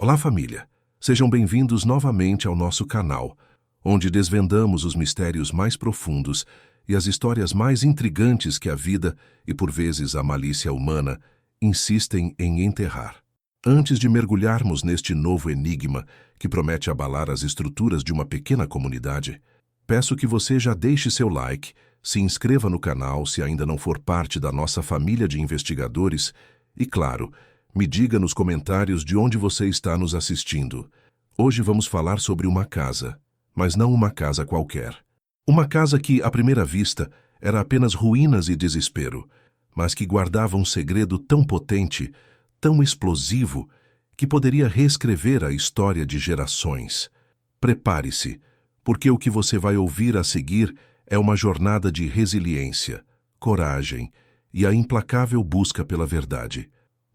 Olá, família! Sejam bem-vindos novamente ao nosso canal, onde desvendamos os mistérios mais profundos e as histórias mais intrigantes que a vida e, por vezes, a malícia humana insistem em enterrar. Antes de mergulharmos neste novo enigma que promete abalar as estruturas de uma pequena comunidade, peço que você já deixe seu like, se inscreva no canal se ainda não for parte da nossa família de investigadores e, claro, me diga nos comentários de onde você está nos assistindo. Hoje vamos falar sobre uma casa, mas não uma casa qualquer. Uma casa que, à primeira vista, era apenas ruínas e desespero, mas que guardava um segredo tão potente, tão explosivo, que poderia reescrever a história de gerações. Prepare-se, porque o que você vai ouvir a seguir é uma jornada de resiliência, coragem e a implacável busca pela verdade.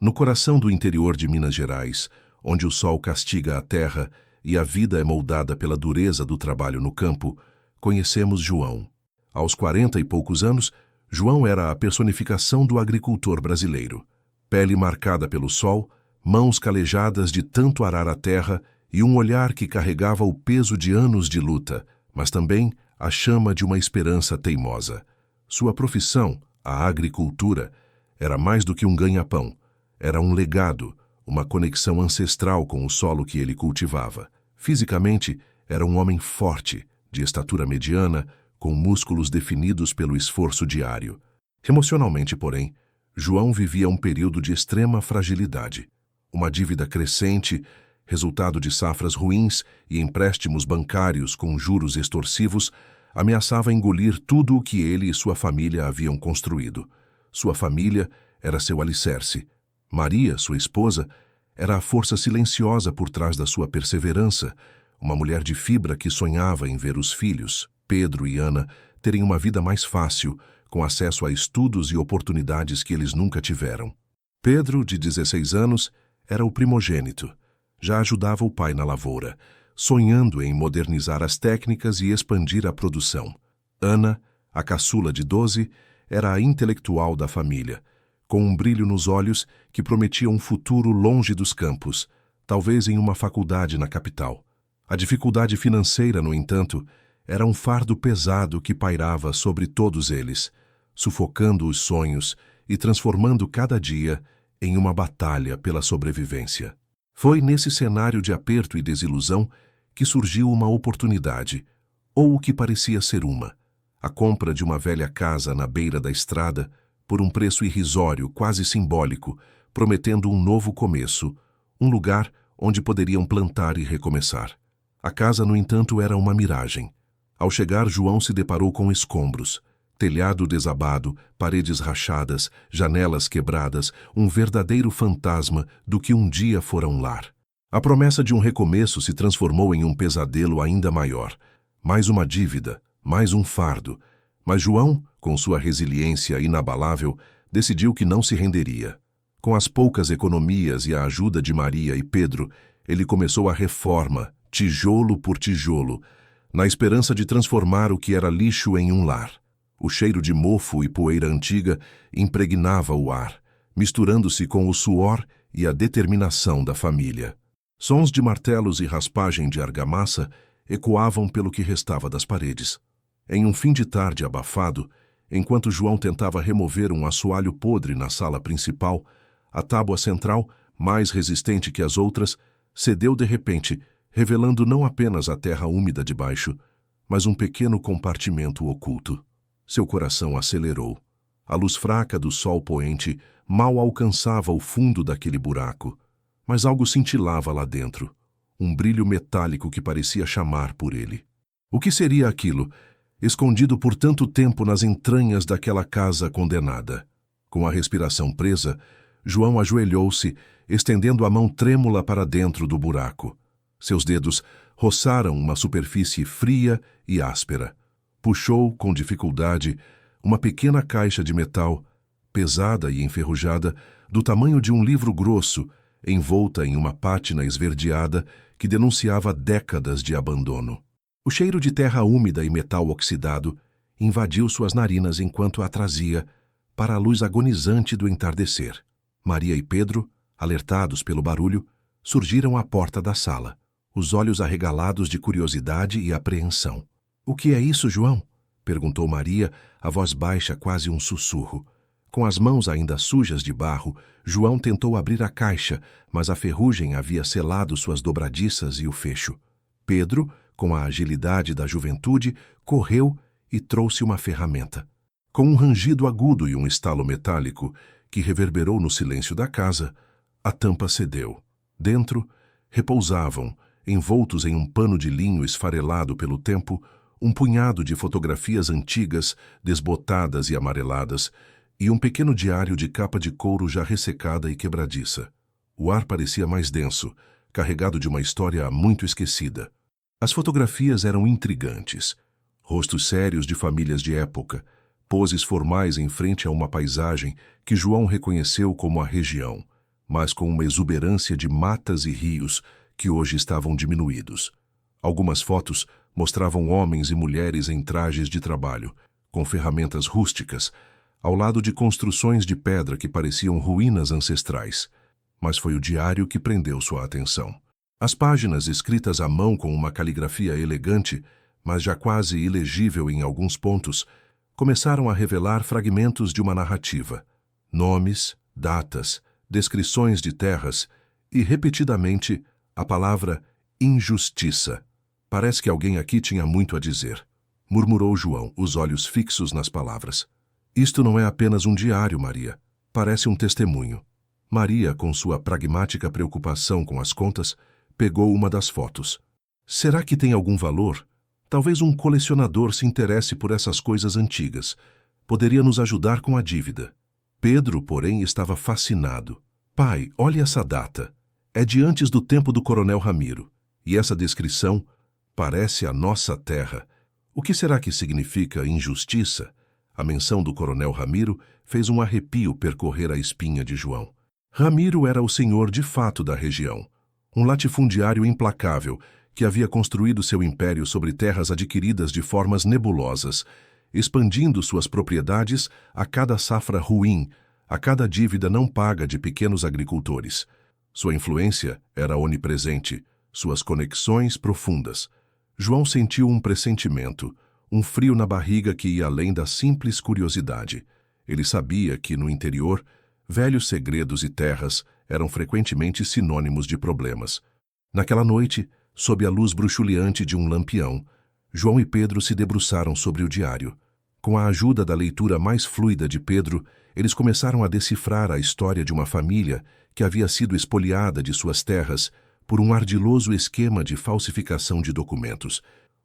No coração do interior de Minas Gerais, onde o sol castiga a terra e a vida é moldada pela dureza do trabalho no campo, conhecemos João. Aos 40 e poucos anos, João era a personificação do agricultor brasileiro. Pele marcada pelo sol, mãos calejadas de tanto arar a terra e um olhar que carregava o peso de anos de luta, mas também a chama de uma esperança teimosa. Sua profissão, a agricultura, era mais do que um ganha-pão. Era um legado, uma conexão ancestral com o solo que ele cultivava. Fisicamente, era um homem forte, de estatura mediana, com músculos definidos pelo esforço diário. Emocionalmente, porém, João vivia um período de extrema fragilidade. Uma dívida crescente, resultado de safras ruins e empréstimos bancários com juros extorsivos, ameaçava engolir tudo o que ele e sua família haviam construído. Sua família era seu alicerce. Maria, sua esposa, era a força silenciosa por trás da sua perseverança, uma mulher de fibra que sonhava em ver os filhos, Pedro e Ana, terem uma vida mais fácil, com acesso a estudos e oportunidades que eles nunca tiveram. Pedro, de 16 anos, era o primogênito. Já ajudava o pai na lavoura, sonhando em modernizar as técnicas e expandir a produção. Ana, a caçula de 12, era a intelectual da família, com um brilho nos olhos que prometia um futuro longe dos campos, talvez em uma faculdade na capital. A dificuldade financeira, no entanto, era um fardo pesado que pairava sobre todos eles, sufocando os sonhos e transformando cada dia em uma batalha pela sobrevivência. Foi nesse cenário de aperto e desilusão que surgiu uma oportunidade, ou o que parecia ser uma: a compra de uma velha casa na beira da estrada, por um preço irrisório, quase simbólico, prometendo um novo começo, um lugar onde poderiam plantar e recomeçar. A casa, no entanto, era uma miragem. Ao chegar, João se deparou com escombros, telhado desabado, paredes rachadas, janelas quebradas, um verdadeiro fantasma do que um dia fora um lar. A promessa de um recomeço se transformou em um pesadelo ainda maior. Mais uma dívida, mais um fardo. Mas João, com sua resiliência inabalável, decidiu que não se renderia. Com as poucas economias e a ajuda de Maria e Pedro, ele começou a reforma, tijolo por tijolo, na esperança de transformar o que era lixo em um lar. O cheiro de mofo e poeira antiga impregnava o ar, misturando-se com o suor e a determinação da família. Sons de martelos e raspagem de argamassa ecoavam pelo que restava das paredes. Em um fim de tarde abafado, enquanto João tentava remover um assoalho podre na sala principal, a tábua central, mais resistente que as outras, cedeu de repente, revelando não apenas a terra úmida de baixo, mas um pequeno compartimento oculto. Seu coração acelerou. A luz fraca do sol poente mal alcançava o fundo daquele buraco, mas algo cintilava lá dentro, um brilho metálico que parecia chamar por ele. O que seria aquilo, escondido por tanto tempo nas entranhas daquela casa condenada? Com a respiração presa, João ajoelhou-se, estendendo a mão trêmula para dentro do buraco. Seus dedos roçaram uma superfície fria e áspera. Puxou, com dificuldade, uma pequena caixa de metal, pesada e enferrujada, do tamanho de um livro grosso, envolta em uma pátina esverdeada que denunciava décadas de abandono. O cheiro de terra úmida e metal oxidado invadiu suas narinas enquanto a trazia para a luz agonizante do entardecer. Maria e Pedro, alertados pelo barulho, surgiram à porta da sala, os olhos arregalados de curiosidade e apreensão. "O que é isso, João?" perguntou Maria, a voz baixa, quase um sussurro. Com as mãos ainda sujas de barro, João tentou abrir a caixa, mas a ferrugem havia selado suas dobradiças e o fecho. Pedro, com a agilidade da juventude, correu e trouxe uma ferramenta. Com um rangido agudo e um estalo metálico que reverberou no silêncio da casa, a tampa cedeu. Dentro, repousavam, envoltos em um pano de linho esfarelado pelo tempo, um punhado de fotografias antigas, desbotadas e amareladas, e um pequeno diário de capa de couro já ressecada e quebradiça. O ar parecia mais denso, carregado de uma história muito esquecida. As fotografias eram intrigantes. Rostos sérios de famílias de época, poses formais em frente a uma paisagem que João reconheceu como a região, mas com uma exuberância de matas e rios que hoje estavam diminuídos. Algumas fotos mostravam homens e mulheres em trajes de trabalho, com ferramentas rústicas, ao lado de construções de pedra que pareciam ruínas ancestrais. Mas foi o diário que prendeu sua atenção. As páginas, escritas à mão com uma caligrafia elegante, mas já quase ilegível em alguns pontos, começaram a revelar fragmentos de uma narrativa. Nomes, datas, descrições de terras e, repetidamente, a palavra injustiça. "Parece que alguém aqui tinha muito a dizer", murmurou João, os olhos fixos nas palavras. "Isto não é apenas um diário, Maria. Parece um testemunho." Maria, com sua pragmática preocupação com as contas, pegou uma das fotos. "Será que tem algum valor? Talvez um colecionador se interesse por essas coisas antigas. Poderia nos ajudar com a dívida." Pedro, porém, estava fascinado. "Pai, olhe essa data. É de antes do tempo do Coronel Ramiro. E essa descrição parece a nossa terra. O que será que significa injustiça?" A menção do Coronel Ramiro fez um arrepio percorrer a espinha de João. Ramiro era o senhor de fato da região, um latifundiário implacável que havia construído seu império sobre terras adquiridas de formas nebulosas, expandindo suas propriedades a cada safra ruim, a cada dívida não paga de pequenos agricultores. Sua influência era onipresente, suas conexões profundas. João sentiu um pressentimento, um frio na barriga que ia além da simples curiosidade. Ele sabia que, no interior, velhos segredos e terras eram frequentemente sinônimos de problemas. Naquela noite, sob a luz bruxuleante de um lampião, João e Pedro se debruçaram sobre o diário. Com a ajuda da leitura mais fluida de Pedro, eles começaram a decifrar a história de uma família que havia sido expoliada de suas terras por um ardiloso esquema de falsificação de documentos,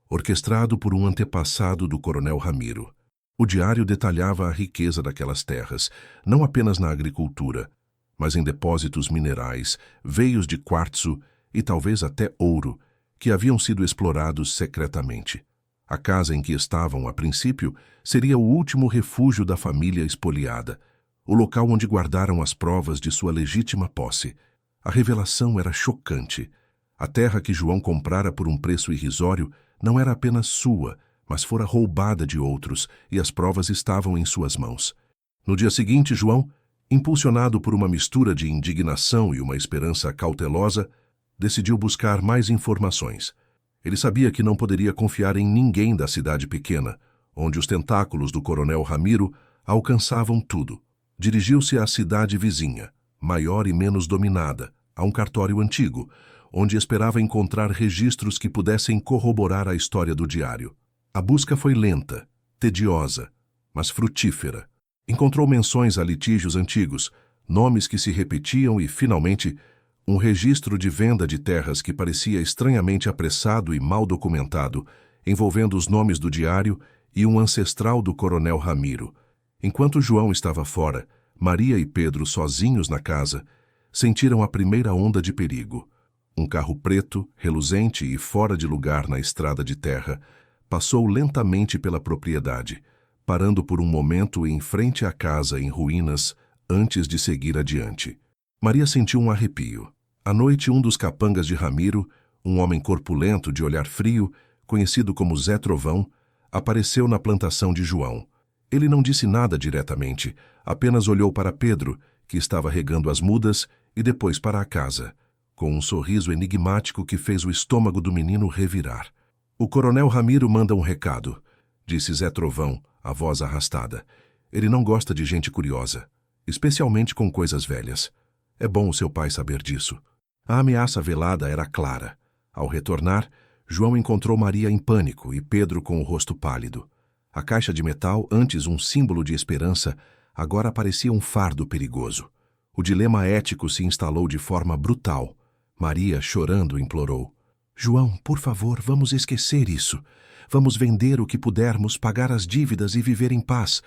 orquestrado por um antepassado do Coronel Ramiro. O diário detalhava a riqueza daquelas terras, não apenas na agricultura, mas em depósitos minerais, veios de quartzo e talvez até ouro, que haviam sido explorados secretamente. A casa em que estavam, a princípio, seria o último refúgio da família expoliada, o local onde guardaram as provas de sua legítima posse. A revelação era chocante. A terra que João comprara por um preço irrisório não era apenas sua, mas fora roubada de outros, e as provas estavam em suas mãos. No dia seguinte, João, impulsionado por uma mistura de indignação e uma esperança cautelosa, decidiu buscar mais informações. Ele sabia que não poderia confiar em ninguém da cidade pequena, onde os tentáculos do Coronel Ramiro alcançavam tudo. Dirigiu-se à cidade vizinha, maior e menos dominada, a um cartório antigo, onde esperava encontrar registros que pudessem corroborar a história do diário. A busca foi lenta, tediosa, mas frutífera. Encontrou menções a litígios antigos, nomes que se repetiam e, finalmente, um registro de venda de terras que parecia estranhamente apressado e mal documentado, envolvendo os nomes do diário e um ancestral do Coronel Ramiro. Enquanto João estava fora, Maria e Pedro, sozinhos na casa, sentiram a primeira onda de perigo. Um carro preto, reluzente e fora de lugar na estrada de terra, passou lentamente pela propriedade, parando por um momento em frente à casa em ruínas antes de seguir adiante. Maria sentiu um arrepio. À noite, um dos capangas de Ramiro, um homem corpulento de olhar frio, conhecido como Zé Trovão, apareceu na plantação de João. Ele não disse nada diretamente, apenas olhou para Pedro, que estava regando as mudas, e depois para a casa. com um sorriso enigmático que fez o estômago do menino revirar. "O coronel Ramiro manda um recado", disse Zé Trovão, a voz arrastada. "Ele não gosta de gente curiosa, especialmente com coisas velhas. É bom o seu pai saber disso." A ameaça velada era clara. Ao retornar, João encontrou Maria em pânico e Pedro com o rosto pálido. A caixa de metal, antes um símbolo de esperança, agora parecia um fardo perigoso. O dilema ético se instalou de forma brutal. Maria, chorando, implorou: "João, por favor, vamos esquecer isso. Vamos vender o que pudermos, pagar as dívidas e viver em paz.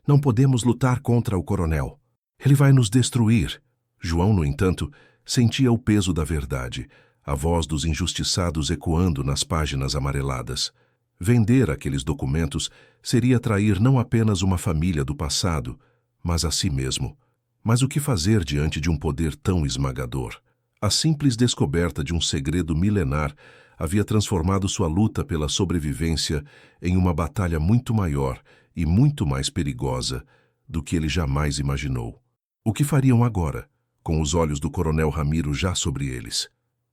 Não podemos lutar contra o coronel. Ele vai nos destruir." João, no entanto, sentia o peso da verdade, a voz dos injustiçados ecoando nas páginas amareladas. Vender aqueles documentos seria trair não apenas uma família do passado, mas a si mesmo. Mas o que fazer diante de um poder tão esmagador? A simples descoberta de um segredo milenar havia transformado sua luta pela sobrevivência em uma batalha muito maior e muito mais perigosa do que ele jamais imaginou. O que fariam agora, com os olhos do coronel Ramiro já sobre eles?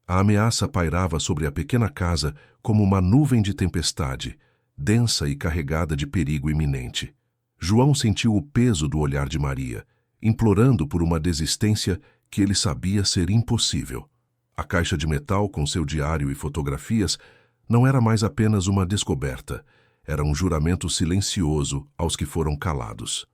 A ameaça pairava sobre a pequena casa como uma nuvem de tempestade, densa e carregada de perigo iminente. João sentiu o peso do olhar de Maria, implorando por uma desistência que ele sabia ser impossível. A caixa de metal com seu diário e fotografias não era mais apenas uma descoberta, era um juramento silencioso aos que foram calados.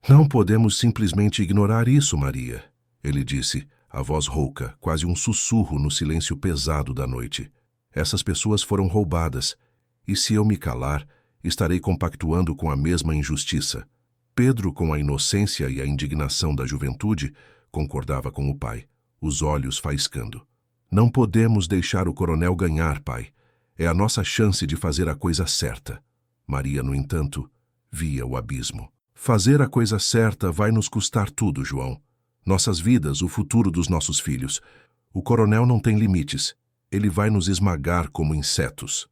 "Não podemos simplesmente ignorar isso, Maria", ele disse, a voz rouca, quase um sussurro no silêncio pesado da noite. "Essas pessoas foram roubadas, e se eu me calar, estarei compactuando com a mesma injustiça." Pedro, com a inocência e a indignação da juventude, concordava com o pai, os olhos faiscando. "Não podemos deixar o coronel ganhar, pai. É a nossa chance de fazer a coisa certa." Maria, no entanto, via o abismo. "Fazer a coisa certa vai nos custar tudo, João. Nossas vidas, o futuro dos nossos filhos. O coronel não tem limites. Ele vai nos esmagar como insetos."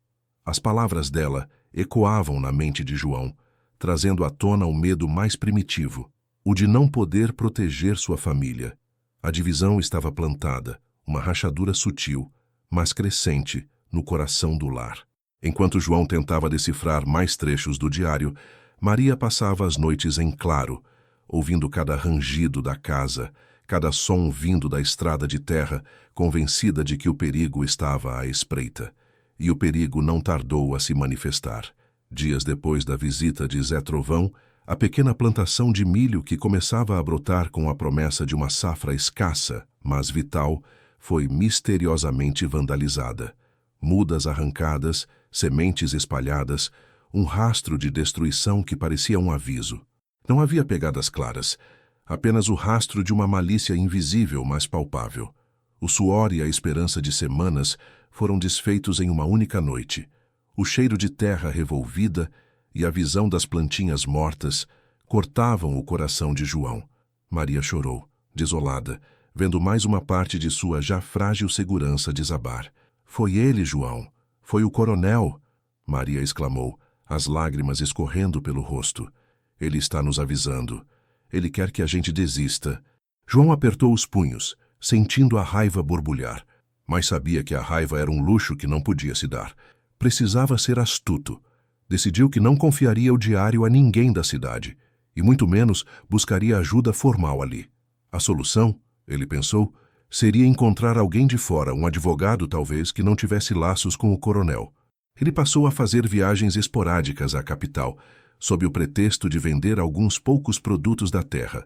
As palavras dela ecoavam na mente de João, trazendo à tona o medo mais primitivo, o de não poder proteger sua família. A divisão estava plantada, uma rachadura sutil, mas crescente, no coração do lar. Enquanto João tentava decifrar mais trechos do diário, Maria passava as noites em claro, ouvindo cada rangido da casa, cada som vindo da estrada de terra, convencida de que o perigo estava à espreita. E o perigo não tardou a se manifestar. Dias depois da visita de Zé Trovão, a pequena plantação de milho que começava a brotar com a promessa de uma safra escassa, mas vital, foi misteriosamente vandalizada. Mudas arrancadas, sementes espalhadas, um rastro de destruição que parecia um aviso. Não havia pegadas claras, apenas o rastro de uma malícia invisível, mas palpável. O suor e a esperança de semanas foram desfeitos em uma única noite. O cheiro de terra revolvida e a visão das plantinhas mortas cortavam o coração de João. Maria chorou, desolada, vendo mais uma parte de sua já frágil segurança desabar. "Foi ele, João. Foi o coronel", Maria exclamou, as lágrimas escorrendo pelo rosto. "Ele está nos avisando. Ele quer que a gente desista." João apertou os punhos, sentindo a raiva borbulhar, mas sabia que a raiva era um luxo que não podia se dar. Precisava ser astuto. Decidiu que não confiaria o diário a ninguém da cidade, e muito menos buscaria ajuda formal ali. A solução, ele pensou, seria encontrar alguém de fora, um advogado talvez, que não tivesse laços com o coronel. Ele passou a fazer viagens esporádicas à capital, sob o pretexto de vender alguns poucos produtos da terra,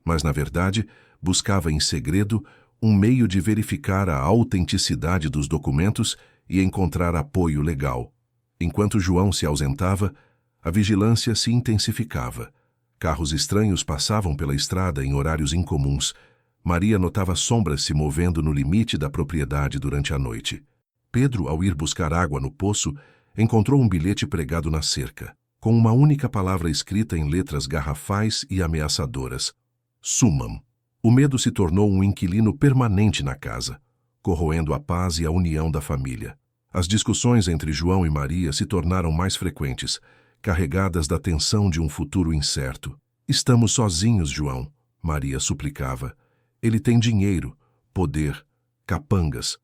mas, na verdade, buscava em segredo um meio de verificar a autenticidade dos documentos e encontrar apoio legal. Enquanto João se ausentava, a vigilância se intensificava. Carros estranhos passavam pela estrada em horários incomuns. Maria notava sombras se movendo no limite da propriedade durante a noite. Pedro, ao ir buscar água no poço, encontrou um bilhete pregado na cerca, com uma única palavra escrita em letras garrafais e ameaçadoras: "Sumam." O medo se tornou um inquilino permanente na casa, corroendo a paz e a união da família. As discussões entre João e Maria se tornaram mais frequentes, carregadas da tensão de um futuro incerto. "Estamos sozinhos, João", Maria suplicava. "Ele tem dinheiro, poder. Capangas.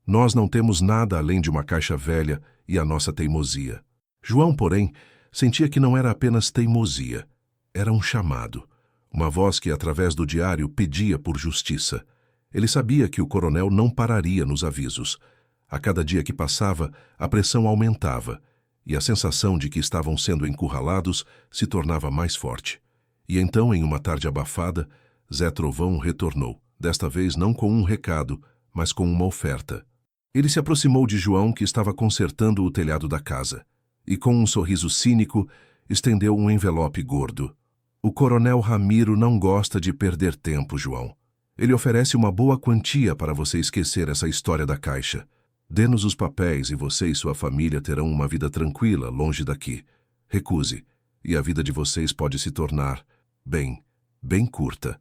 Nós não temos nada além de uma caixa velha e a nossa teimosia. João, porém, sentia que não era apenas teimosia. Era um chamado. Uma voz que, através do diário, pedia por justiça. Ele sabia que o coronel não pararia nos avisos. A cada dia que passava, a pressão aumentava, e a sensação de que estavam sendo encurralados se tornava mais forte. E então, em uma tarde abafada, Zé Trovão retornou, desta vez não com um recado, mas com uma oferta. Ele se aproximou de João, que estava consertando o telhado da casa, e com um sorriso cínico, estendeu um envelope gordo. O coronel Ramiro não gosta de perder tempo, João. Ele oferece uma boa quantia para você esquecer essa história da caixa. Dê-nos os papéis e você e sua família terão uma vida tranquila, longe daqui. Recuse, e a vida de vocês pode se tornar, bem curta.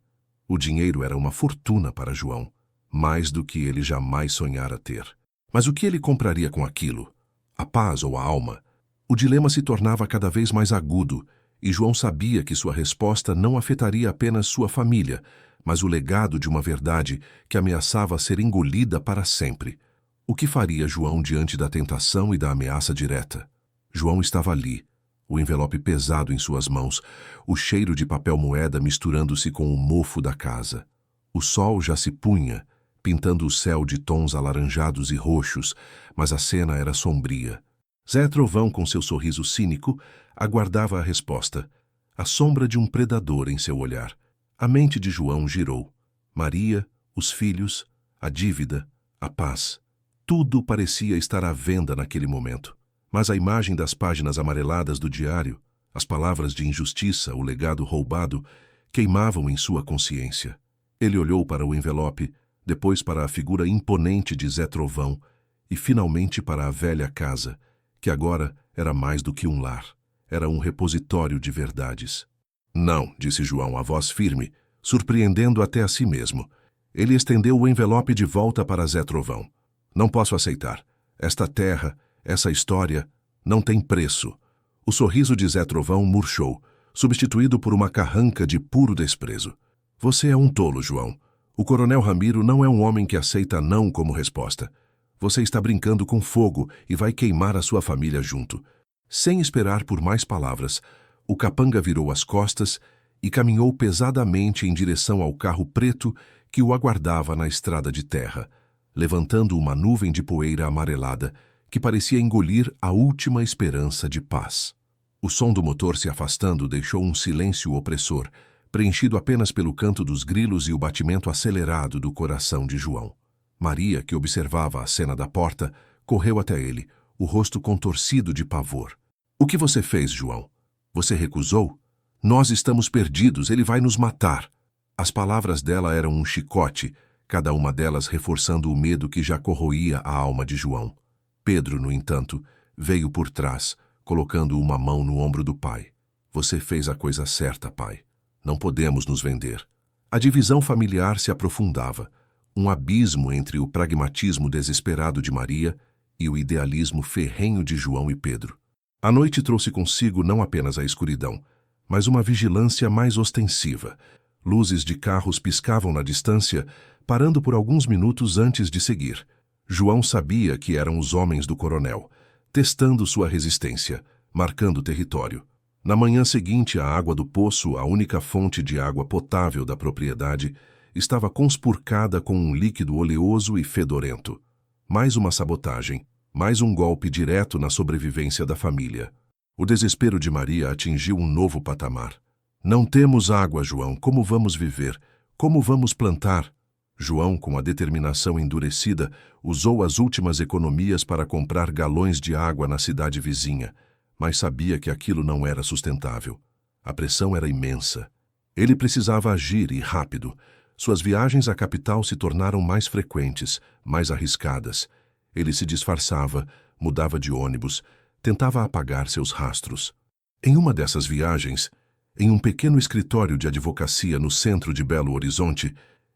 O dinheiro era uma fortuna para João, mais do que ele jamais sonhara ter. Mas o que ele compraria com aquilo? A paz ou a alma? O dilema se tornava cada vez mais agudo, e João sabia que sua resposta não afetaria apenas sua família, mas o legado de uma verdade que ameaçava ser engolida para sempre. O que faria João diante da tentação e da ameaça direta? João estava ali, o envelope pesado em suas mãos, o cheiro de papel moeda misturando-se com o mofo da casa. O sol já se punha, pintando o céu de tons alaranjados e roxos, mas a cena era sombria. Zé Trovão, com seu sorriso cínico, aguardava a resposta, a sombra de um predador em seu olhar. A mente de João girou. Maria, os filhos, a dívida, a paz. Tudo parecia estar à venda naquele momento. Mas a imagem das páginas amareladas do diário, as palavras de injustiça, o legado roubado, queimavam em sua consciência. Ele olhou para o envelope, depois para a figura imponente de Zé Trovão e finalmente para a velha casa, que agora era mais do que um lar. Era um repositório de verdades. Não, disse João, a voz firme, surpreendendo até a si mesmo. Ele estendeu o envelope de volta para Zé Trovão. Não posso aceitar. Esta terra, essa história, não tem preço. O sorriso de Zé Trovão murchou, substituído por uma carranca de puro desprezo. Você é um tolo, João. O coronel Ramiro não é um homem que aceita não como resposta. Você está brincando com fogo e vai queimar a sua família junto. Sem esperar por mais palavras, o capanga virou as costas e caminhou pesadamente em direção ao carro preto que o aguardava na estrada de terra, levantando uma nuvem de poeira amarelada que parecia engolir a última esperança de paz. O som do motor se afastando deixou um silêncio opressor, preenchido apenas pelo canto dos grilos e o batimento acelerado do coração de João. Maria, que observava a cena da porta, correu até ele, o rosto contorcido de pavor. O que você fez, João? Você recusou? Nós estamos perdidos, ele vai nos matar. As palavras dela eram um chicote, cada uma delas reforçando o medo que já corroía a alma de João. Pedro, no entanto, veio por trás, colocando uma mão no ombro do pai. Você fez a coisa certa, pai. Não podemos nos vender. A divisão familiar se aprofundava, um abismo entre o pragmatismo desesperado de Maria e o idealismo ferrenho de João e Pedro. A noite trouxe consigo não apenas a escuridão, mas uma vigilância mais ostensiva. Luzes de carros piscavam na distância, parando por alguns minutos antes de seguir. João sabia que eram os homens do coronel, testando sua resistência, marcando território. Na manhã seguinte, a água do poço, a única fonte de água potável da propriedade, estava conspurcada com um líquido oleoso e fedorento. Mais uma sabotagem, mais um golpe direto na sobrevivência da família. O desespero de Maria atingiu um novo patamar. Não temos água, João. Como vamos viver? Como vamos plantar? João, com a determinação endurecida, usou as últimas economias para comprar galões de água na cidade vizinha, mas sabia que aquilo não era sustentável. A pressão era imensa. Ele precisava agir e rápido. Suas viagens à capital se tornaram mais frequentes, mais arriscadas. Ele se disfarçava, mudava de ônibus, tentava apagar seus rastros. Em uma dessas viagens, em um pequeno escritório de advocacia no centro de Belo Horizonte,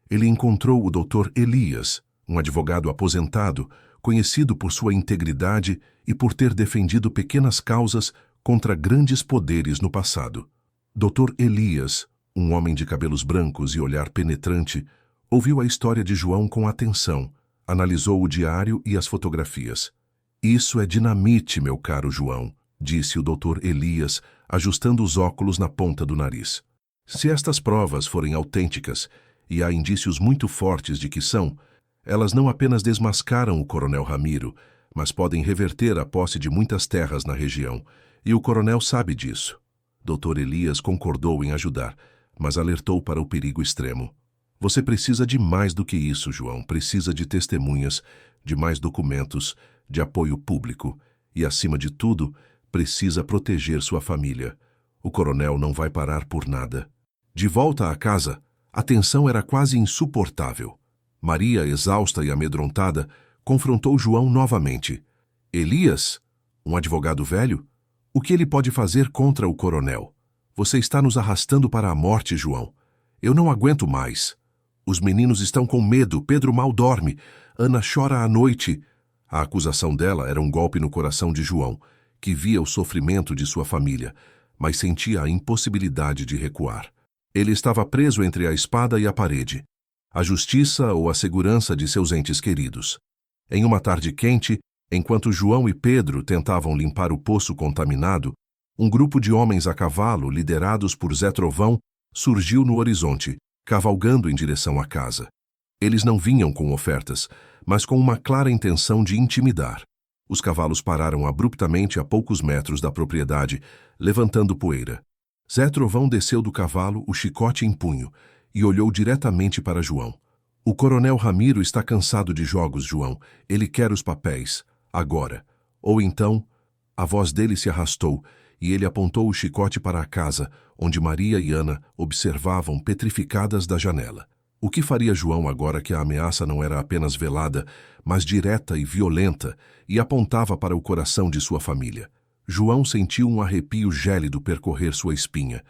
ele encontrou o Dr. Elias, um advogado aposentado, conhecido por sua integridade e por ter defendido pequenas causas contra grandes poderes no passado. Dr. Elias, um homem de cabelos brancos e olhar penetrante, ouviu a história de João com atenção, Analisou o diário e as fotografias. Isso é dinamite, meu caro João, disse o Dr. Elias, ajustando os óculos na ponta do nariz. Se estas provas forem autênticas, e há indícios muito fortes de que são, elas não apenas desmascaram o coronel Ramiro, mas podem reverter a posse de muitas terras na região, e o coronel sabe disso. Dr. Elias concordou em ajudar, mas alertou para o perigo extremo. Você precisa de mais do que isso, João. Precisa de testemunhas, de mais documentos, de apoio público e, acima de tudo, precisa proteger sua família. O coronel não vai parar por nada. De volta à casa, a tensão era quase insuportável. Maria, exausta e amedrontada, confrontou João novamente. Elias? Um advogado velho? O que ele pode fazer contra o coronel? Você está nos arrastando para a morte, João. Eu não aguento mais. Os meninos estão com medo, Pedro mal dorme, Ana chora à noite. A acusação dela era um golpe no coração de João, que via o sofrimento de sua família, mas sentia a impossibilidade de recuar. Ele estava preso entre a espada e a parede, a justiça ou a segurança de seus entes queridos. Em uma tarde quente, enquanto João e Pedro tentavam limpar o poço contaminado, um grupo de homens a cavalo, liderados por Zé Trovão, surgiu no horizonte, cavalgando em direção à casa. Eles não vinham com ofertas, mas com uma clara intenção de intimidar. Os cavalos pararam abruptamente a poucos metros da propriedade, levantando poeira. Zé Trovão desceu do cavalo, o chicote em punho, e olhou diretamente para João. O coronel Ramiro está cansado de jogos, João. Ele quer os papéis. Agora. Ou então... A voz dele se arrastou, e ele apontou o chicote para a casa, onde Maria e Ana observavam petrificadas da janela. O que faria João agora que a ameaça não era apenas velada, mas direta e violenta, e apontava para o coração de sua família? João sentiu um arrepio gélido percorrer sua espinha.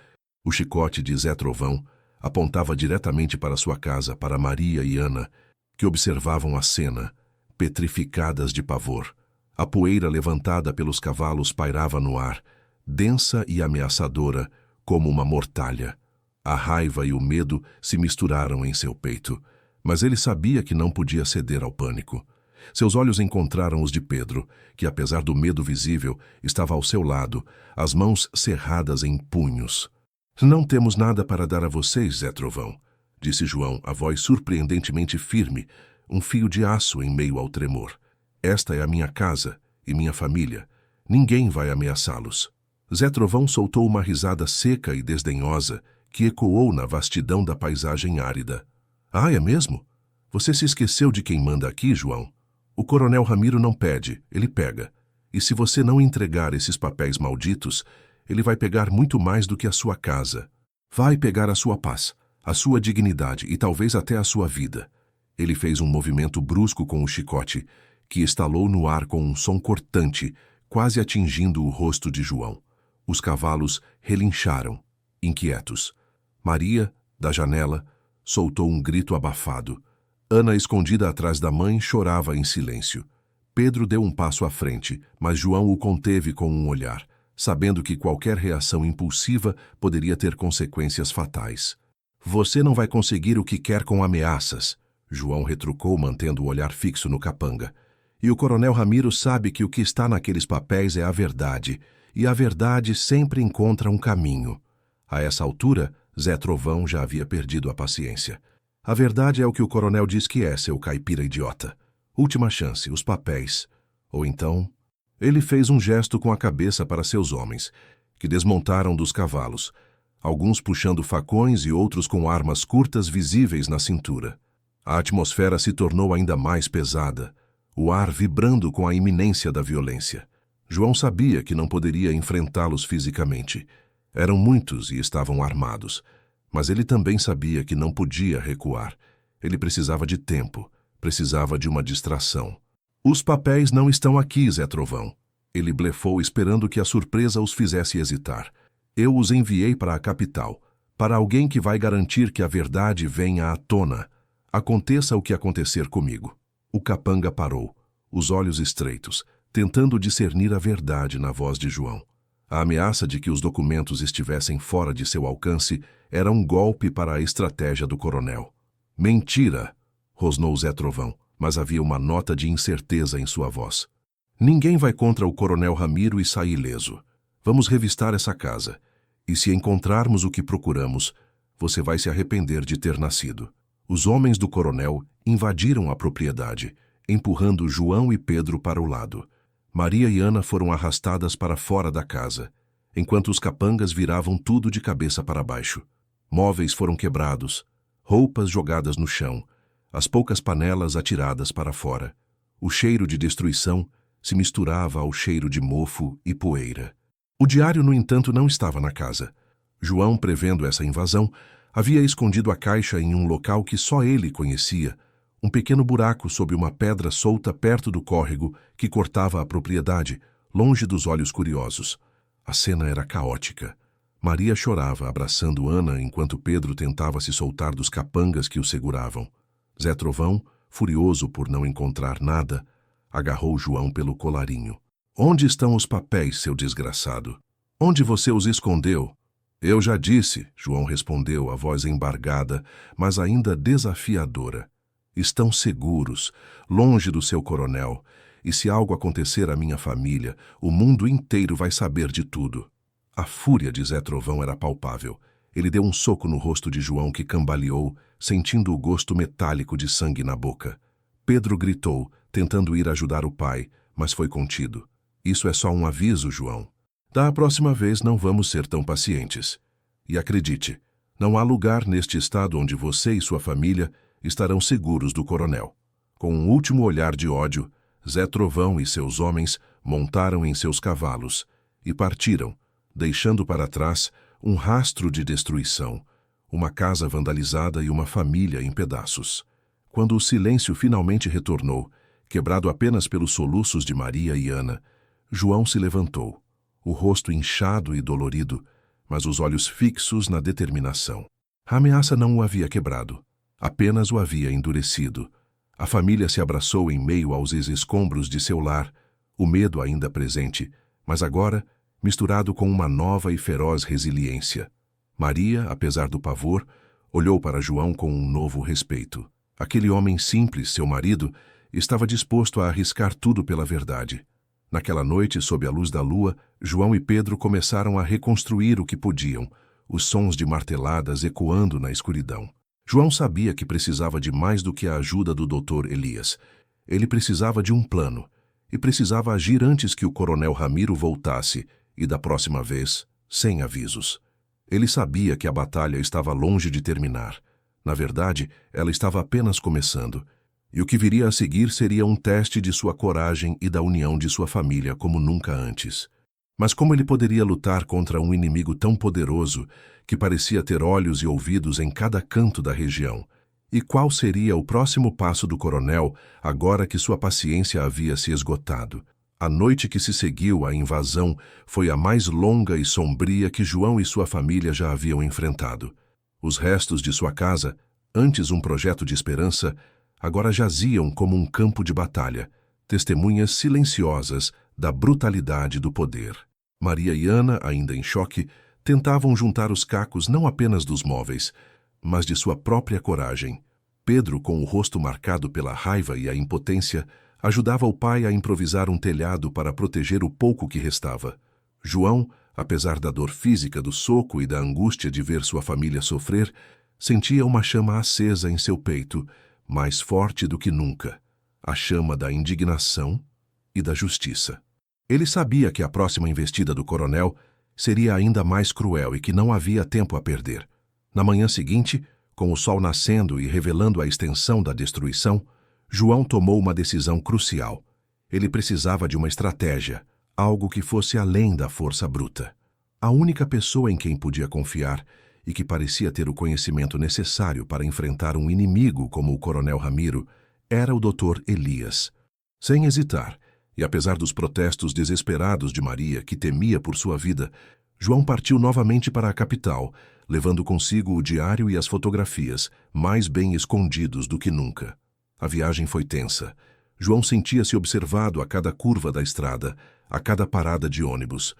O chicote de Zé Trovão apontava diretamente para sua casa, para Maria e Ana, que observavam a cena, petrificadas de pavor. A poeira levantada pelos cavalos pairava no ar, densa e ameaçadora, como uma mortalha. A raiva e o medo se misturaram em seu peito, mas ele sabia que não podia ceder ao pânico. Seus olhos encontraram os de Pedro, que, apesar do medo visível, estava ao seu lado, as mãos cerradas em punhos. Não temos nada para dar a vocês, Zé Trovão, disse João, a voz surpreendentemente firme, um fio de aço em meio ao tremor. Esta é a minha casa e minha família. Ninguém vai ameaçá-los. Zé Trovão soltou uma risada seca e desdenhosa, que ecoou na vastidão da paisagem árida. Ah, é mesmo? Você se esqueceu de quem manda aqui, João? O coronel Ramiro não pede, ele pega. E se você não entregar esses papéis malditos, ele vai pegar muito mais do que a sua casa. Vai pegar a sua paz, a sua dignidade e talvez até a sua vida. Ele fez um movimento brusco com o chicote, que estalou no ar com um som cortante, quase atingindo o rosto de João. Os cavalos relincharam, inquietos. Maria, da janela, soltou um grito abafado. Ana, escondida atrás da mãe, chorava em silêncio. Pedro deu um passo à frente, mas João o conteve com um olhar, sabendo que qualquer reação impulsiva poderia ter consequências fatais. Você não vai conseguir o que quer com ameaças, João retrucou, mantendo o olhar fixo no capanga. E o coronel Ramiro sabe que o que está naqueles papéis é a verdade, e a verdade sempre encontra um caminho. A essa altura, Zé Trovão já havia perdido a paciência. A verdade é o que o coronel diz que é, seu caipira idiota. Última chance, os papéis. Ou então... Ele fez um gesto com a cabeça para seus homens, que desmontaram dos cavalos, alguns puxando facões e outros com armas curtas visíveis na cintura. A atmosfera se tornou ainda mais pesada, o ar vibrando com a iminência da violência. João sabia que não poderia enfrentá-los fisicamente. Eram muitos e estavam armados, mas ele também sabia que não podia recuar. Ele precisava de tempo, precisava de uma distração. Os papéis não estão aqui, Zé Trovão. Ele blefou, esperando que a surpresa os fizesse hesitar. Eu os enviei para a capital, para alguém que vai garantir que a verdade venha à tona. Aconteça o que acontecer comigo. O capanga parou, os olhos estreitos, tentando discernir a verdade na voz de João. A ameaça de que os documentos estivessem fora de seu alcance era um golpe para a estratégia do coronel. Mentira! Rosnou Zé Trovão. mas havia uma nota de incerteza em sua voz. Ninguém vai contra o coronel Ramiro e sai ileso. Vamos revistar essa casa, e se encontrarmos o que procuramos, você vai se arrepender de ter nascido. Os homens do coronel invadiram a propriedade, empurrando João e Pedro para o lado. Maria e Ana foram arrastadas para fora da casa, enquanto os capangas viravam tudo de cabeça para baixo. Móveis foram quebrados, roupas jogadas no chão, as poucas panelas atiradas para fora. O cheiro de destruição se misturava ao cheiro de mofo e poeira. O diário, no entanto, não estava na casa. João, prevendo essa invasão, havia escondido a caixa em um local que só ele conhecia, um pequeno buraco sob uma pedra solta perto do córrego que cortava a propriedade, longe dos olhos curiosos. A cena era caótica. Maria chorava, abraçando Ana, enquanto Pedro tentava se soltar dos capangas que o seguravam. Zé Trovão, furioso por não encontrar nada, agarrou João pelo colarinho. "Onde estão os papéis, seu desgraçado? Onde você os escondeu?" "Eu já disse", João respondeu, a voz embargada, mas ainda desafiadora. "Estão seguros, longe do seu coronel, e se algo acontecer à minha família, o mundo inteiro vai saber de tudo." A fúria de Zé Trovão era palpável. Ele deu um soco no rosto de João, que cambaleou, sentindo o gosto metálico de sangue na boca. Pedro gritou, tentando ir ajudar o pai, mas foi contido. "Isso é só um aviso, João. Da próxima vez não vamos ser tão pacientes. E acredite, não há lugar neste estado onde você e sua família estarão seguros do coronel." Com um último olhar de ódio, Zé Trovão e seus homens montaram em seus cavalos e partiram, deixando para trás um rastro de destruição, uma casa vandalizada e uma família em pedaços. Quando o silêncio finalmente retornou, quebrado apenas pelos soluços de Maria e Ana, João se levantou, o rosto inchado e dolorido, mas os olhos fixos na determinação. A ameaça não o havia quebrado, apenas o havia endurecido. A família se abraçou em meio aos escombros de seu lar, o medo ainda presente, mas agora misturado com uma nova e feroz resiliência. Maria, apesar do pavor, olhou para João com um novo respeito. Aquele homem simples, seu marido, estava disposto a arriscar tudo pela verdade. Naquela noite, sob a luz da lua, João e Pedro começaram a reconstruir o que podiam, os sons de marteladas ecoando na escuridão. João sabia que precisava de mais do que a ajuda do Dr. Elias. Ele precisava de um plano, e precisava agir antes que o coronel Ramiro voltasse, e da próxima vez, sem avisos. Ele sabia que a batalha estava longe de terminar. Na verdade, ela estava apenas começando, e o que viria a seguir seria um teste de sua coragem e da união de sua família como nunca antes. Mas como ele poderia lutar contra um inimigo tão poderoso que parecia ter olhos e ouvidos em cada canto da região? E qual seria o próximo passo do coronel agora que sua paciência havia se esgotado? A noite que se seguiu à invasão foi a mais longa e sombria que João e sua família já haviam enfrentado. Os restos de sua casa, antes um projeto de esperança, agora jaziam como um campo de batalha, testemunhas silenciosas da brutalidade do poder. Maria e Ana, ainda em choque, tentavam juntar os cacos não apenas dos móveis, mas de sua própria coragem. Pedro, com o rosto marcado pela raiva e a impotência, ajudava o pai a improvisar um telhado para proteger o pouco que restava. João, apesar da dor física do soco e da angústia de ver sua família sofrer, sentia uma chama acesa em seu peito, mais forte do que nunca, a chama da indignação e da justiça. Ele sabia que a próxima investida do coronel seria ainda mais cruel e que não havia tempo a perder. Na manhã seguinte, com o sol nascendo e revelando a extensão da destruição, João tomou uma decisão crucial. Ele precisava de uma estratégia, algo que fosse além da força bruta. A única pessoa em quem podia confiar e que parecia ter o conhecimento necessário para enfrentar um inimigo como o coronel Ramiro era o Dr. Elias. Sem hesitar, e apesar dos protestos desesperados de Maria, que temia por sua vida, João partiu novamente para a capital, levando consigo o diário e as fotografias, mais bem escondidos do que nunca. A viagem foi tensa. João sentia-se observado a cada curva da estrada, a cada parada de ônibus.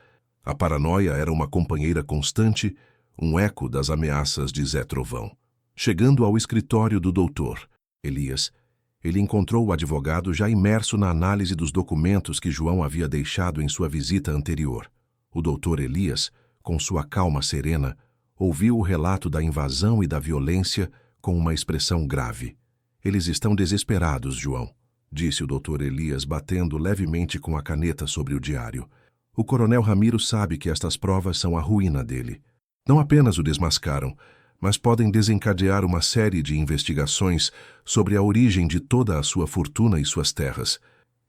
A paranoia era uma companheira constante, um eco das ameaças de Zé Trovão. Chegando ao escritório do doutor Elias, Ele encontrou o advogado já imerso na análise dos documentos que João havia deixado em sua visita anterior. O doutor Elias, com sua calma serena, ouviu o relato da invasão e da violência com uma expressão grave. Eles estão desesperados, João, disse o doutor Elias, batendo levemente com a caneta sobre o diário. O coronel Ramiro sabe que estas provas são a ruína dele. Não apenas o desmascaram, mas podem desencadear uma série de investigações sobre a origem de toda a sua fortuna e suas terras.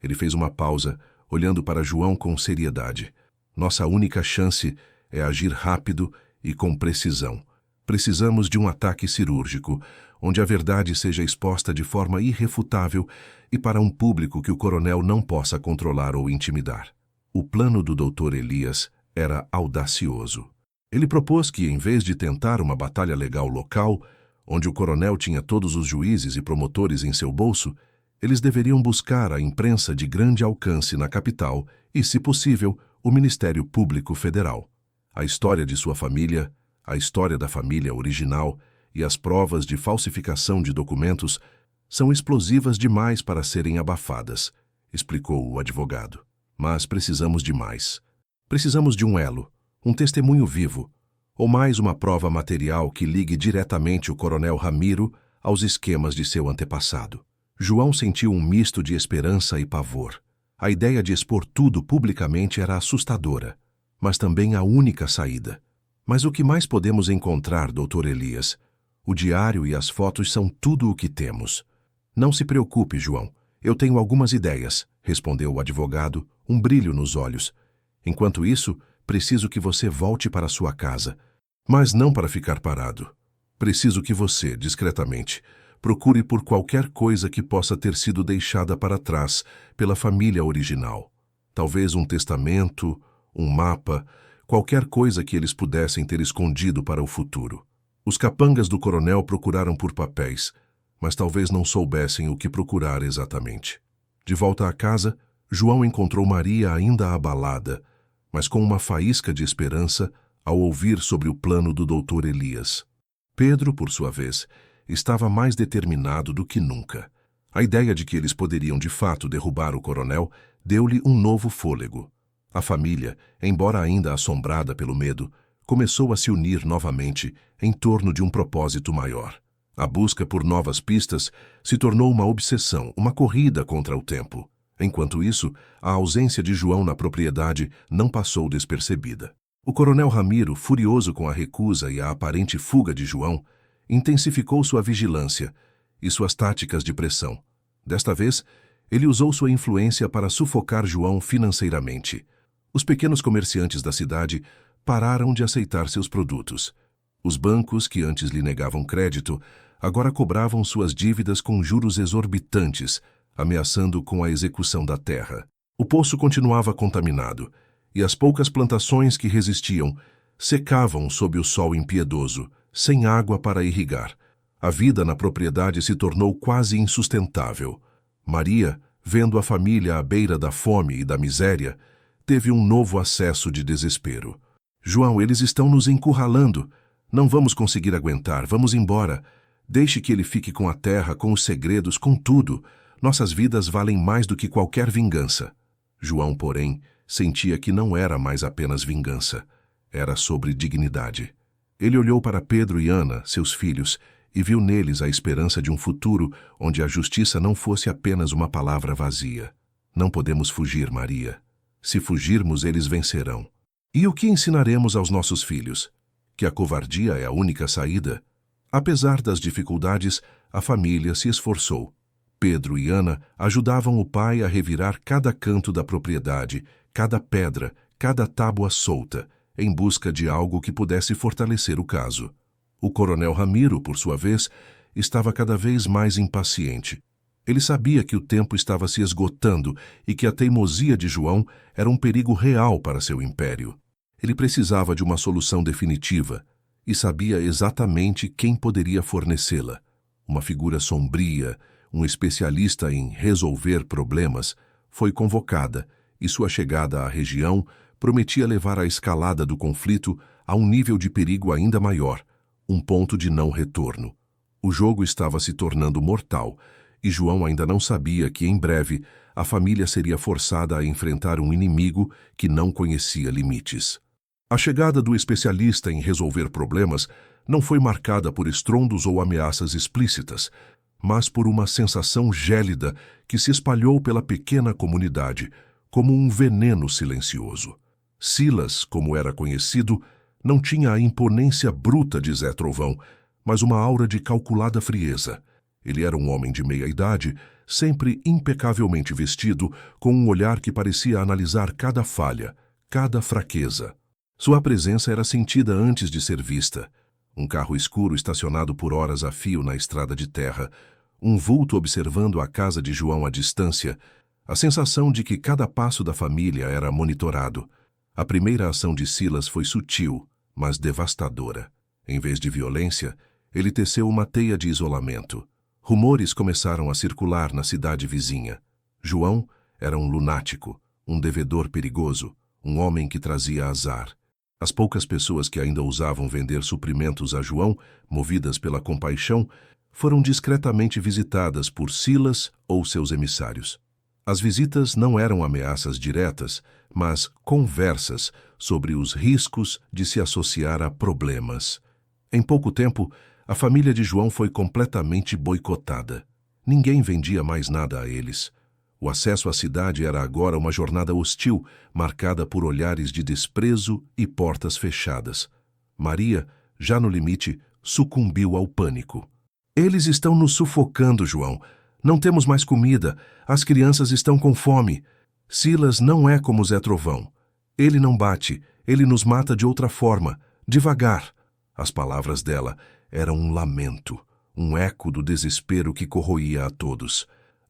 Ele fez uma pausa, olhando para João com seriedade. Nossa única chance é agir rápido e com precisão. Precisamos de um ataque cirúrgico, onde a verdade seja exposta de forma irrefutável e para um público que o coronel não possa controlar ou intimidar. O plano do Dr. Elias era audacioso. Ele propôs que, em vez de tentar uma batalha legal local, onde o coronel tinha todos os juízes e promotores em seu bolso, eles deveriam buscar a imprensa de grande alcance na capital e, se possível, o Ministério Público Federal. A história de sua família, a história da família original e as provas de falsificação de documentos são explosivas demais para serem abafadas, explicou o advogado. Mas precisamos de mais. Precisamos de um elo, um testemunho vivo, ou mais uma prova material que ligue diretamente o coronel Ramiro aos esquemas de seu antepassado. João sentiu um misto de esperança e pavor. A ideia de expor tudo publicamente era assustadora, mas também a única saída. Mas o que mais podemos encontrar, Dr. Elias? O diário e as fotos são tudo o que temos. Não se preocupe, João. Eu tenho algumas ideias, respondeu o advogado, um brilho nos olhos. Enquanto isso, preciso que você volte para sua casa. Mas não para ficar parado. Preciso que você, discretamente, procure por qualquer coisa que possa ter sido deixada para trás pela família original. Talvez um testamento, um mapa, qualquer coisa que eles pudessem ter escondido para o futuro. Os capangas do coronel procuraram por papéis, mas talvez não soubessem o que procurar exatamente. De volta à casa, João encontrou Maria ainda abalada, mas com uma faísca de esperança ao ouvir sobre o plano do Dr. Elias. Pedro, por sua vez, estava mais determinado do que nunca. A ideia de que eles poderiam de fato derrubar o coronel deu-lhe um novo fôlego. A família, embora ainda assombrada pelo medo, começou a se unir novamente em torno de um propósito maior. A busca por novas pistas se tornou uma obsessão, uma corrida contra o tempo. Enquanto isso, a ausência de João na propriedade não passou despercebida. O coronel Ramiro, furioso com a recusa e a aparente fuga de João, intensificou sua vigilância e suas táticas de pressão. Desta vez, ele usou sua influência para sufocar João financeiramente. Os pequenos comerciantes da cidade pararam de aceitar seus produtos. Os bancos, que antes lhe negavam crédito, agora cobravam suas dívidas com juros exorbitantes, ameaçando com a execução da terra. O poço continuava contaminado, e as poucas plantações que resistiam secavam sob o sol impiedoso, sem água para irrigar. A vida na propriedade se tornou quase insustentável. Maria, vendo a família à beira da fome e da miséria, teve um novo acesso de desespero. João, eles estão nos encurralando. Não vamos conseguir aguentar, vamos embora. Deixe que ele fique com a terra, com os segredos, com tudo. Nossas vidas valem mais do que qualquer vingança. João, porém, sentia que não era mais apenas vingança. Era sobre dignidade. Ele olhou para Pedro e Ana, seus filhos, e viu neles a esperança de um futuro onde a justiça não fosse apenas uma palavra vazia. Não podemos fugir, Maria. Se fugirmos, eles vencerão. E o que ensinaremos aos nossos filhos? Que a covardia é a única saída? Apesar das dificuldades, a família se esforçou. Pedro e Ana ajudavam o pai a revirar cada canto da propriedade, cada pedra, cada tábua solta, em busca de algo que pudesse fortalecer o caso. O coronel Ramiro, por sua vez, estava cada vez mais impaciente. Ele sabia que o tempo estava se esgotando e que a teimosia de João era um perigo real para seu império. Ele precisava de uma solução definitiva e sabia exatamente quem poderia fornecê-la. Uma figura sombria, um especialista em resolver problemas, foi convocada e sua chegada à região prometia levar a escalada do conflito a um nível de perigo ainda maior, um ponto de não retorno. O jogo estava se tornando mortal e João ainda não sabia que, em breve, a família seria forçada a enfrentar um inimigo que não conhecia limites. A chegada do especialista em resolver problemas não foi marcada por estrondos ou ameaças explícitas, mas por uma sensação gélida que se espalhou pela pequena comunidade, como um veneno silencioso. Silas, como era conhecido, não tinha a imponência bruta de Zé Trovão, mas uma aura de calculada frieza. Ele era um homem de meia-idade, sempre impecavelmente vestido, com um olhar que parecia analisar cada falha, cada fraqueza. Sua presença era sentida antes de ser vista. Um carro escuro estacionado por horas a fio na estrada de terra, um vulto observando a casa de João à distância, a sensação de que cada passo da família era monitorado. A primeira ação de Silas foi sutil, mas devastadora. Em vez de violência, ele teceu uma teia de isolamento. Rumores começaram a circular na cidade vizinha. João era um lunático, um devedor perigoso, um homem que trazia azar. As poucas pessoas que ainda ousavam vender suprimentos a João, movidas pela compaixão, foram discretamente visitadas por Silas ou seus emissários. As visitas não eram ameaças diretas, mas conversas sobre os riscos de se associar a problemas. Em pouco tempo, a família de João foi completamente boicotada. Ninguém vendia mais nada a eles. O acesso à cidade era agora uma jornada hostil, marcada por olhares de desprezo e portas fechadas. Maria, já no limite, sucumbiu ao pânico. Eles estão nos sufocando, João. Não temos mais comida. As crianças estão com fome. Silas não é como Zé Trovão. Ele não bate. Ele nos mata de outra forma, devagar. As palavras dela eram um lamento, um eco do desespero que corroía a todos.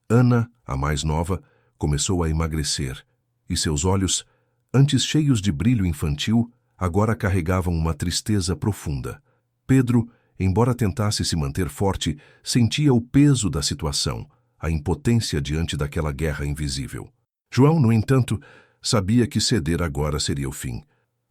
Ana, a mais nova, começou a emagrecer, e seus olhos, antes cheios de brilho infantil, agora carregavam uma tristeza profunda. Pedro, embora tentasse se manter forte, sentia o peso da situação, a impotência diante daquela guerra invisível. João, no entanto, sabia que ceder agora seria o fim.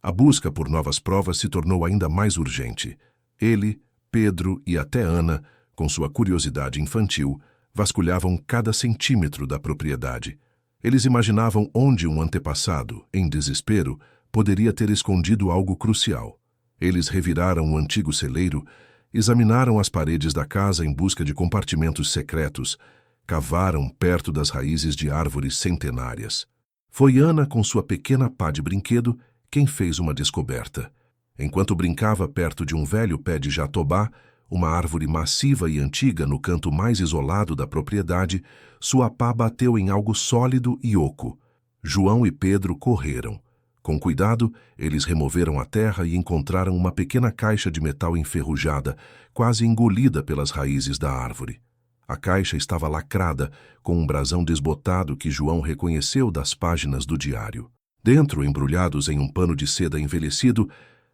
A busca por novas provas se tornou ainda mais urgente. Ele, Pedro e até Ana, com sua curiosidade infantil, vasculhavam cada centímetro da propriedade. Eles imaginavam onde um antepassado, em desespero, poderia ter escondido algo crucial. Eles reviraram o antigo celeiro, examinaram as paredes da casa em busca de compartimentos secretos, cavaram perto das raízes de árvores centenárias. Foi Ana, com sua pequena pá de brinquedo, quem fez uma descoberta. Enquanto brincava perto de um velho pé de jatobá, uma árvore massiva e antiga no canto mais isolado da propriedade, sua pá bateu em algo sólido e oco. João e Pedro correram. Com cuidado, eles removeram a terra e encontraram uma pequena caixa de metal enferrujada, quase engolida pelas raízes da árvore. A caixa estava lacrada, com um brasão desbotado que João reconheceu das páginas do diário. Dentro, embrulhados em um pano de seda envelhecido,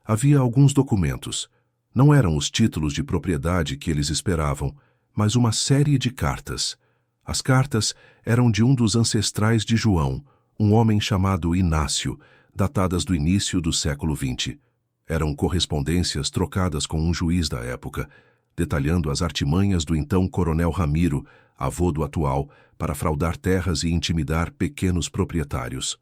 havia alguns documentos. Não eram os títulos de propriedade que eles esperavam, mas uma série de cartas. As cartas eram de um dos ancestrais de João, um homem chamado Inácio, datadas do início do século XX. Eram correspondências trocadas com um juiz da época, detalhando as artimanhas do então coronel Ramiro, avô do atual, para fraudar terras e intimidar pequenos proprietários.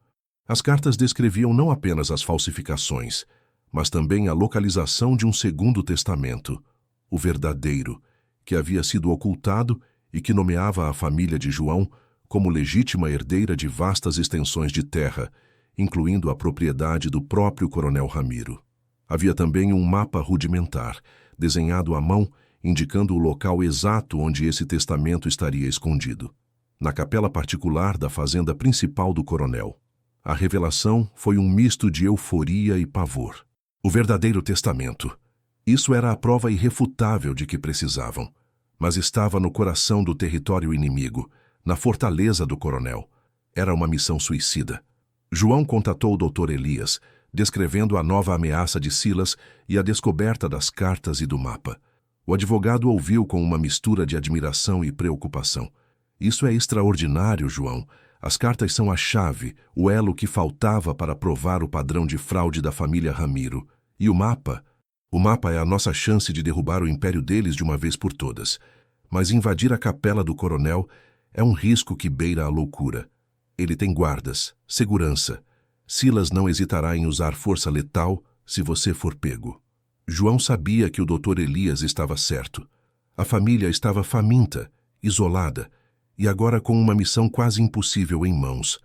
As cartas descreviam não apenas as falsificações, mas também a localização de um segundo testamento, o verdadeiro, que havia sido ocultado e que nomeava a família de João como legítima herdeira de vastas extensões de terra, incluindo a propriedade do próprio coronel Ramiro. Havia também um mapa rudimentar, desenhado à mão, indicando o local exato onde esse testamento estaria escondido, na capela particular da fazenda principal do coronel. A revelação foi um misto de euforia e pavor. O verdadeiro testamento. Isso era a prova irrefutável de que precisavam, mas estava no coração do território inimigo, na fortaleza do coronel. Era uma missão suicida. João contatou o Dr. Elias, descrevendo a nova ameaça de Silas e a descoberta das cartas e do mapa. O advogado ouviu com uma mistura de admiração e preocupação. Isso é extraordinário, João. As cartas são a chave, o elo que faltava para provar o padrão de fraude da família Ramiro. E o mapa? O mapa é a nossa chance de derrubar o império deles de uma vez por todas. Mas invadir a capela do coronel é um risco que beira a loucura. Ele tem guardas, segurança. Silas não hesitará em usar força letal se você for pego. João sabia que o Dr. Elias estava certo. A família estava faminta, isolada, e agora com uma missão quase impossível em mãos.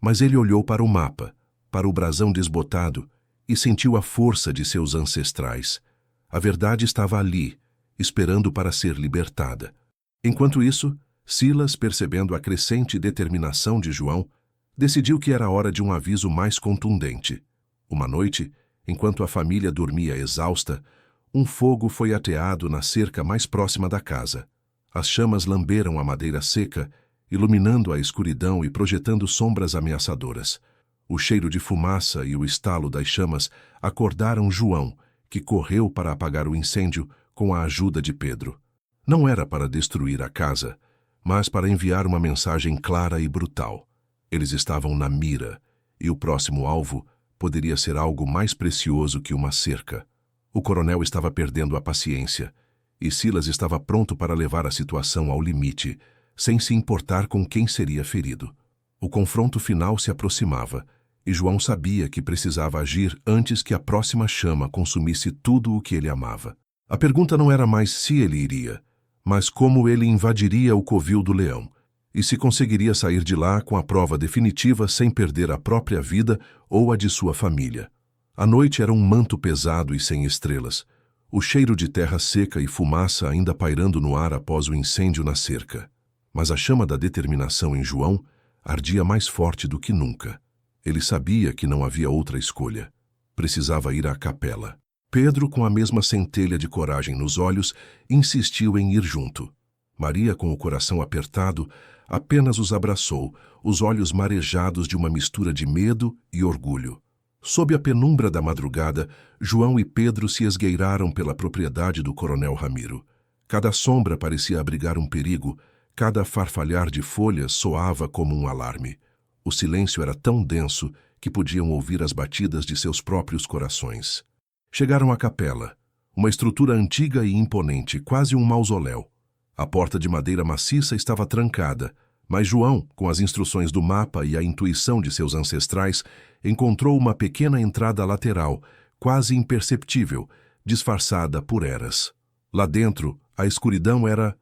Mas ele olhou para o mapa, para o brasão desbotado, e sentiu a força de seus ancestrais. A verdade estava ali, esperando para ser libertada. Enquanto isso, Silas, percebendo a crescente determinação de João, decidiu que era hora de um aviso mais contundente. Uma noite, enquanto a família dormia exausta, um fogo foi ateado na cerca mais próxima da casa. As chamas lamberam a madeira seca, iluminando a escuridão e projetando sombras ameaçadoras. O cheiro de fumaça e o estalo das chamas acordaram João, que correu para apagar o incêndio com a ajuda de Pedro. Não era para destruir a casa, mas para enviar uma mensagem clara e brutal. Eles estavam na mira, e o próximo alvo poderia ser algo mais precioso que uma cerca. O coronel estava perdendo a paciência, e Silas estava pronto para levar a situação ao limite, sem se importar com quem seria ferido. O confronto final se aproximava, e João sabia que precisava agir antes que a próxima chama consumisse tudo o que ele amava. A pergunta não era mais se ele iria, mas como ele invadiria o covil do leão, e se conseguiria sair de lá com a prova definitiva sem perder a própria vida ou a de sua família. A noite era um manto pesado e sem estrelas, o cheiro de terra seca e fumaça ainda pairando no ar após o incêndio na cerca. Mas a chama da determinação em João ardia mais forte do que nunca. Ele sabia que não havia outra escolha. Precisava ir à capela. Pedro, com a mesma centelha de coragem nos olhos, insistiu em ir junto. Maria, com o coração apertado, apenas os abraçou, os olhos marejados de uma mistura de medo e orgulho. Sob a penumbra da madrugada, João e Pedro se esgueiraram pela propriedade do coronel Ramiro. Cada sombra parecia abrigar um perigo, cada farfalhar de folhas soava como um alarme. O silêncio era tão denso que podiam ouvir as batidas de seus próprios corações. Chegaram à capela, uma estrutura antiga e imponente, quase um mausoléu. A porta de madeira maciça estava trancada, mas João, com as instruções do mapa e a intuição de seus ancestrais, encontrou uma pequena entrada lateral, quase imperceptível, disfarçada por eras. Lá dentro, a escuridão era